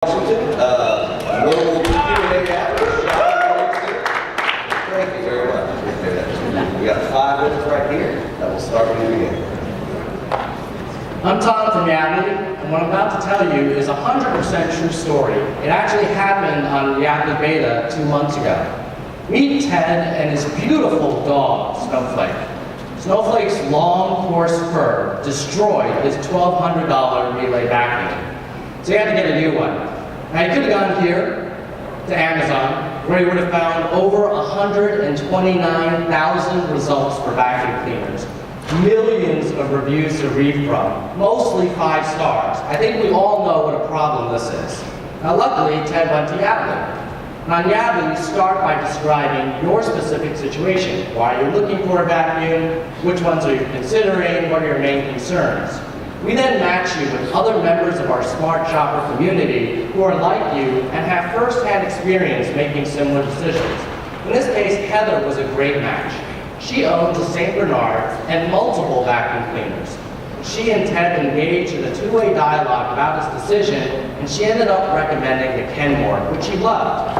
Washington, local Q&A hour. Thank you very much. We got 5 minutes right here, and we'll start when you begin. I'm Tom from Yardley, and what I'm about to tell you is a 100% true story. It actually happened on Yardley Beta 2 months ago. Meet Ted and his beautiful dog, Snowflake. Snowflake's long, coarse fur destroyed his $1,200 relay vacuum. So he had to get a new one. Now he could have gone here to Amazon, where he would have found over 129,000 results for vacuum cleaners, millions of reviews to read from, mostly 5 stars. I think we all know what a problem this is. Now luckily, Ted went to Yardley. And on Yardley, you start by describing your specific situation. Why are you looking for a vacuum? Which ones are you considering? What are your main concerns? We then match you with other members of our Smart Shopper community who are like you and have first-hand experience making similar decisions. In this case, Heather was a great match. She owns a St. Bernard and multiple vacuum cleaners. She and Ted engaged in a two-way dialogue about his decision, and she ended up recommending the Kenmore, which he loved.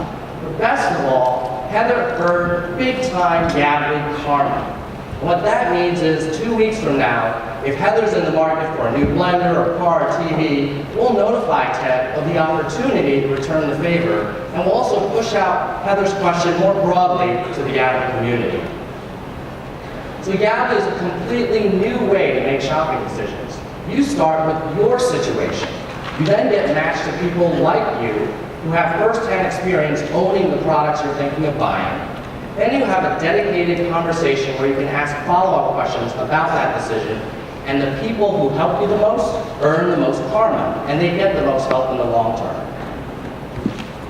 But best of all, Heather earned big-time Yardley karma. What that means is 2 weeks from now, if Heather's in the market for a new blender or car or TV, we'll notify Ted of the opportunity to return the favor, and we'll also push out Heather's question more broadly to the Yardley community. So Yardley is a completely new way to make shopping decisions. You start with your situation. You then get matched to people like you who have first-hand experience owning the products you're thinking of buying. Then you have a dedicated conversation where you can ask follow-up questions about that decision, and the people who help you the most earn the most karma, and they get the most help in the long term.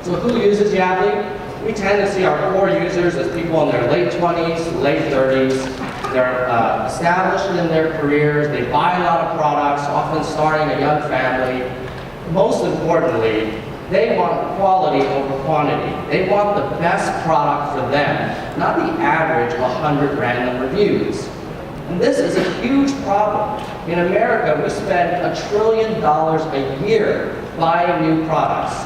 So who uses Yardley? We tend to see our core users as people in their late 20s, late 30s. They're established in their careers, they buy a lot of products, often starting a young family. Most importantly, they want quality over quantity. They want the best product for them, not the average of 100 random reviews. And this is a huge problem. In America, we spend $1 trillion a year buying new products.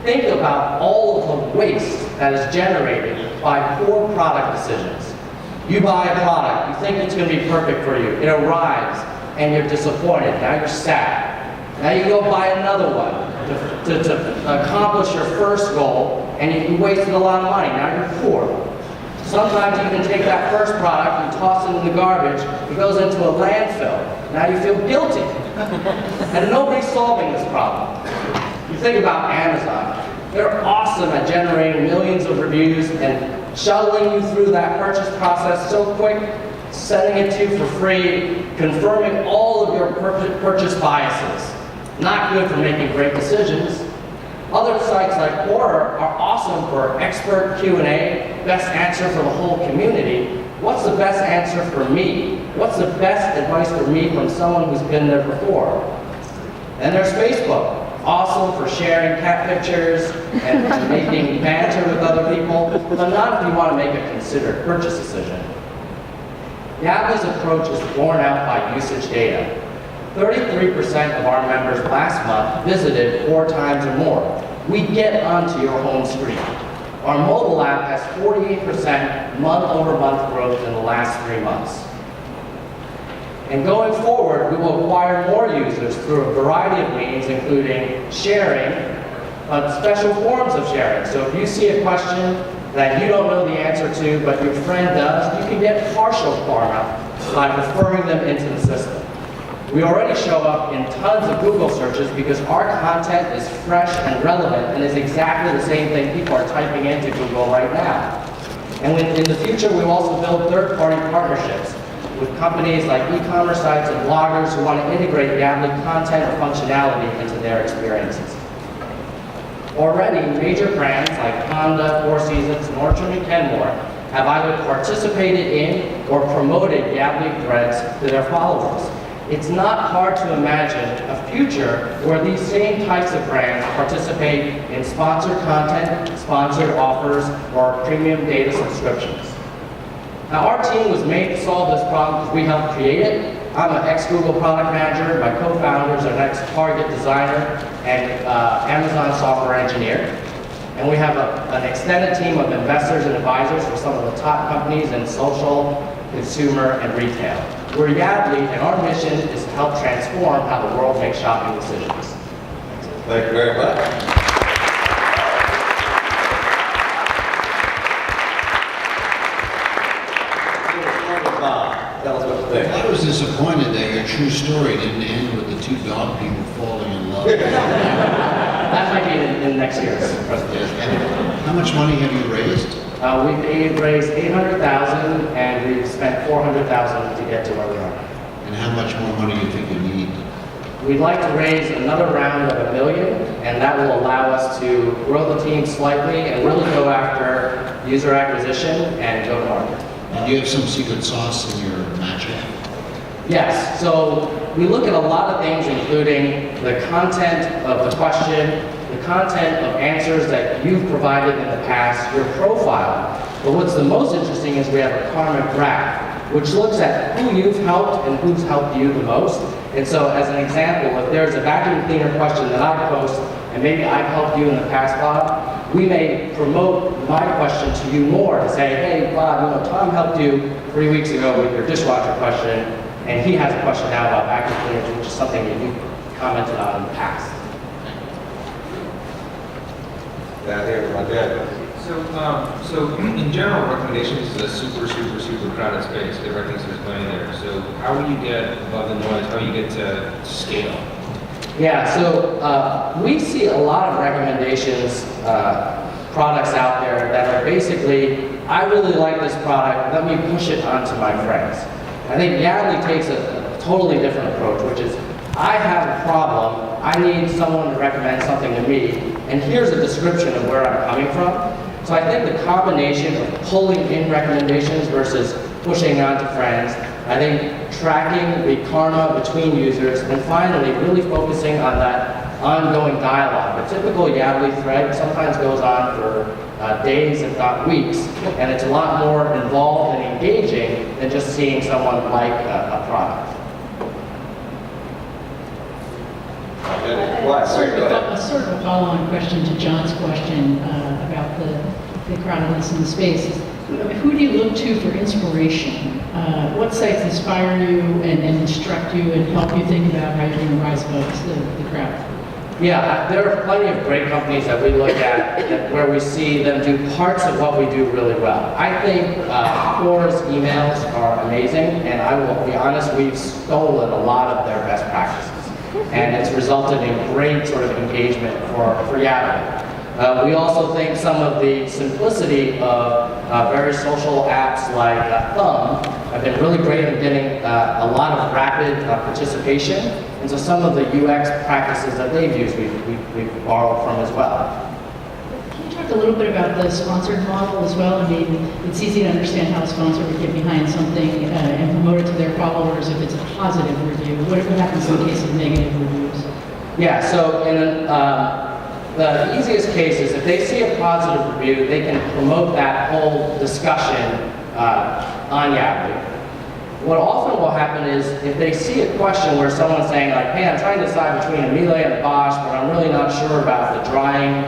Think about all of the waste that is generated by poor product decisions. You buy a product, you think it's going to be perfect for you. It arrives, and you're disappointed. Now you're sad. Now you go buy another one to accomplish your first goal, and you wasted a lot of money. Now you're poor. Sometimes you can take that first product and toss it in the garbage. It goes into a landfill. Now you feel guilty. And nobody's solving this problem. You think about Amazon. They're awesome at generating millions of reviews and shuttling you through that purchase process so quick, sending it to you for free, confirming all of your purchase biases. Not good for making great decisions. Other sites like Quora are awesome for expert Q&A, best answer for the whole community. What's the best answer for me? What's the best advice for me from someone who's been there before? And there's Facebook. Awesome for sharing cat pictures and making banter with other people, but not if you want to make a considered purchase decision. Yardley's approach is borne out by usage data. 33% of our members last month visited 4 times or more. We get onto your home screen. Our mobile app has 48% month-over-month growth in the last 3 months. And going forward, we will acquire more users through a variety of means, including sharing, special forms of sharing. So if you see a question that you don't know the answer to, but your friend does, you can get partial karma by referring them into the system. We already show up in tons of Google searches because our content is fresh and relevant and is exactly the same thing people are typing into Google right now. And in the future, we will also build third-party partnerships with companies like e-commerce sites and bloggers who want to integrate Yardley content or functionality into their experiences. Already, major brands like Honda, Four Seasons, Nordstrom, and Kenmore have either participated in or promoted Yardley threads to their followers. It's not hard to imagine a future where these same types of brands participate in sponsored content, sponsored offers, or premium data subscriptions. Now, our team was made to solve this problem because we helped create it, I'm an ex-Google product manager. My co-founders are an ex-Target designer and Amazon software engineer. And we have an extended team of investors and advisors for some of the top companies in social, consumer, and retail. We're Yardley, and our mission is to help transform how the world makes shopping decisions. Thank you very much. Bob, tell us what you think. I was disappointed that your true story didn't end with the two dog people falling in love. That might be in next year's presentation. And how much money have you raised? We've raised $800,000, and we've spent $400,000 to get to where we are. And how much more money do you think you need? We'd like to raise another round of $1 million, and that will allow us to grow the team slightly and really go after user acquisition and go to market. And do you have some secret sauce in your magic? Yes, so we look at a lot of things, including the content of the question, the content of answers that you've provided in the past, your profile. But what's the most interesting is we have a karmic graph, which looks at who you've helped and who's helped you the most. And so as an example, if there's a vacuum cleaner question that I post, and maybe I've helped you in the past, Bob, we may promote my question to you more to say, hey, Bob, Tom helped you 3 weeks ago with your dishwasher question, and he has a question now about vacuum cleaners, which is something that you commented on in the past. Down here, right there. So in general, recommendations is a super crowded space. Everything's just going there. So how will you get above the noise? How do you get to scale? Yeah, so we see a lot of recommendations, products out there that are basically, I really like this product, let me push it onto my friends. I think Yardley takes a totally different approach, which is, I have a problem, I need someone to recommend something to me, and here's a description of where I'm coming from. So I think the combination of pulling in recommendations versus pushing on to friends, I think tracking the karma between users, and finally really focusing on that ongoing dialogue. The typical Yardley thread sometimes goes on for days, if not weeks, and it's a lot more involved and engaging than just seeing someone like a product. A sort of a follow-on question to John's question about the crowdedness in the space. Who do you look to for inspiration? What sites inspire you and instruct you and help you think about how you're going to rise above the crowd? Yeah, there are plenty of great companies that we look at where we see them do parts of what we do really well. I think Core's emails are amazing, and I will be honest, we've stolen a lot of their best practices. And it's resulted in great sort of engagement for Yardley. We also think some of the simplicity of very social apps like Thumb have been really great in getting a lot of rapid participation. And so some of the UX practices that they've used, we've borrowed from as well. Can you talk a little bit about the sponsored model as well? I mean, it's easy to understand how a sponsor would get behind something and promote it to their followers if it's a positive review. What happens in the case of negative reviews? Yeah, so in the easiest case is if they see a positive review, they can promote that whole discussion on Yardley. What often will happen is if they see a question where someone's saying like, hey, I'm trying to decide between a Miele and a Bosch, but I'm really not sure about the drying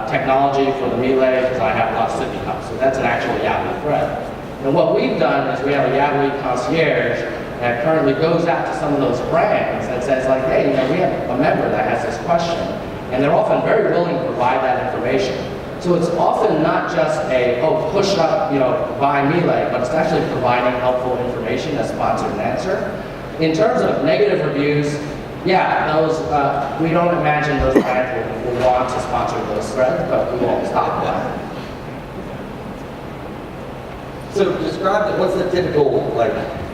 technology for the Miele because I have a lot of sippy cups. So that's an actual Yardley thread. And what we've done is we have a Yardley concierge that currently goes out to some of those brands and says like, hey, we have a member that has this question. And they're often very willing to provide that information. So it's often not just push up, buy Miele, but it's actually providing helpful information as sponsored answer. In terms of negative reviews, yeah, those, we don't imagine those brands will want to sponsor those threads, but we won't stop that. So describe what's the typical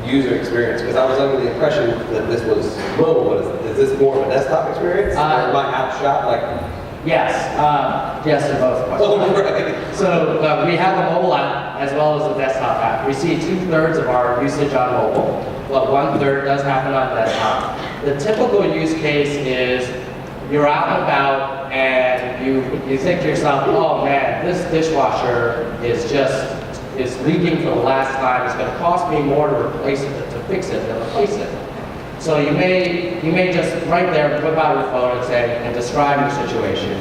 user experience? Because I was under the impression that this was mobile, but is this more of a desktop experience? Or am I out shop Yes, yes to both questions. Oh, right. So we have a mobile app as well as a desktop app. We see 2/3 of our usage on mobile, but 1/3 does happen on desktop. The typical use case is you're out and about and you think to yourself, oh man, this dishwasher is leaking for the last time. It's going to cost me more to replace it, to fix it and replace it. So you may just right there whip out your phone and say, and describe your situation,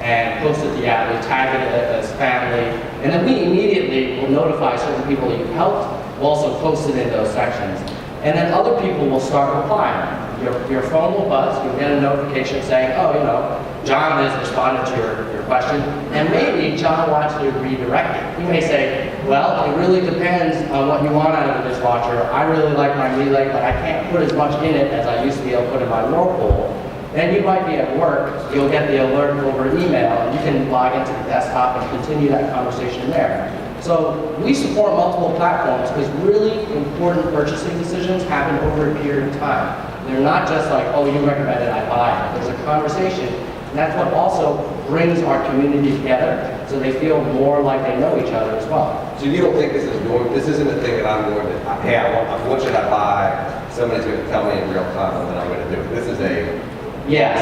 and post it to Yahoo, tag it as family, and then we immediately will notify certain people that you've helped. We'll also post it in those sections. And then other people will start replying. Your phone will buzz, you'll get a notification saying, oh, you know, John has responded to your question, and maybe John wants you to redirect it. You may say, well, it really depends on what you want out of the dishwasher. I really like my Miele, but I can't put as much in it as I used to be able to put in my Whirlpool. Then you might be at work, you'll get the alert over email, and you can log into the desktop and continue that conversation there. So we support multiple platforms because really important purchasing decisions happen over a period of time. They're not just like, oh, you recommended, I buy it. There's a conversation, and that's what also brings our community together, so they feel more like they know each other as well. So you don't think this isn't a thing that I'm going to, hey, what should I buy? Somebody's going to tell me in real time, and then I'm going to do it. This is a, Yes,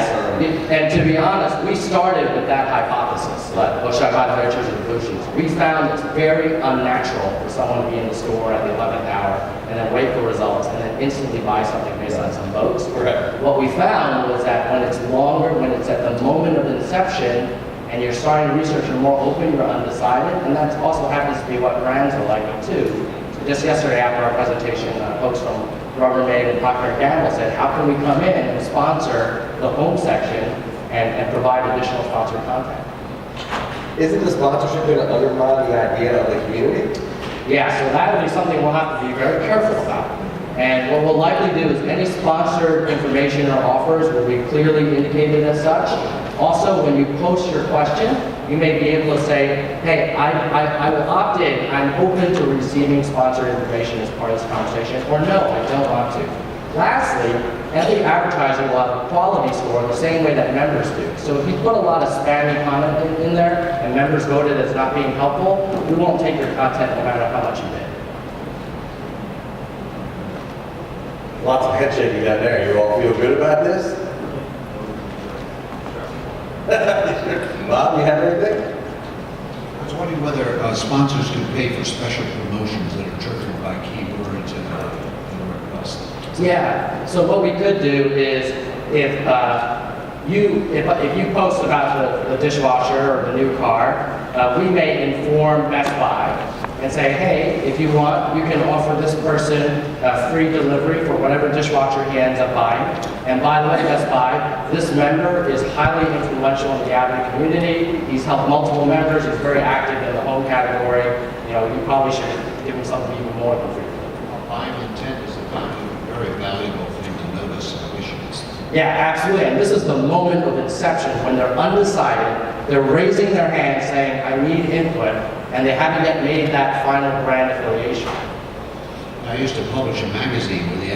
and to be honest, we started with that hypothesis, like, well, should I buy the very choosing conclusions? We found it's very unnatural for someone to be in the store at the 11th hour and then wait for results and then instantly buy something based on some votes. Correct. What we found was that when it's longer, when it's at the moment of inception, and you're starting to research, you're more open, you're undecided, and that also happens to be what brands are like too. So just yesterday after our presentation, folks from Rubbermaid and Procter & Gamble said, how can we come in and sponsor the home section and provide additional sponsored content? isn't the sponsorship going to undermine the idea of the community? Yeah, so that will be something we'll have to be very careful about. And what we'll likely do is any sponsored information or offers will be clearly indicated as such. Also, when you post your question, you may be able to say, hey, I will opt in. I'm open to receiving sponsored information as part of this conversation, or no, I don't want to. Lastly, every advertiser will have a quality score the same way that members do. So if you put a lot of spammy content in there and members voted as not being helpful, we won't take your content no matter how much you bid. Lots of head shaking down there. You all feel good about this? Bob, you have anything? I was wondering whether sponsors can pay for special promotions that are triggered by keywords and requests. Yeah, so what we could do is if you post about the dishwasher or the new car, we may inform Best Buy and say, hey, if you want, you can offer this person free delivery for whatever dishwasher he ends up buying. And by the way, Best Buy, this member is highly influential in the Avid community. He's helped multiple members. He's very active in the home category. You know, you probably should give him something even more than free. Buying intent is a very valuable thing to notice. I wish it's Yeah, absolutely. And this is the moment of inception when they're undecided. They're raising their hand saying, I need input, and they haven't yet made that final brand affiliation. I used to publish a magazine with the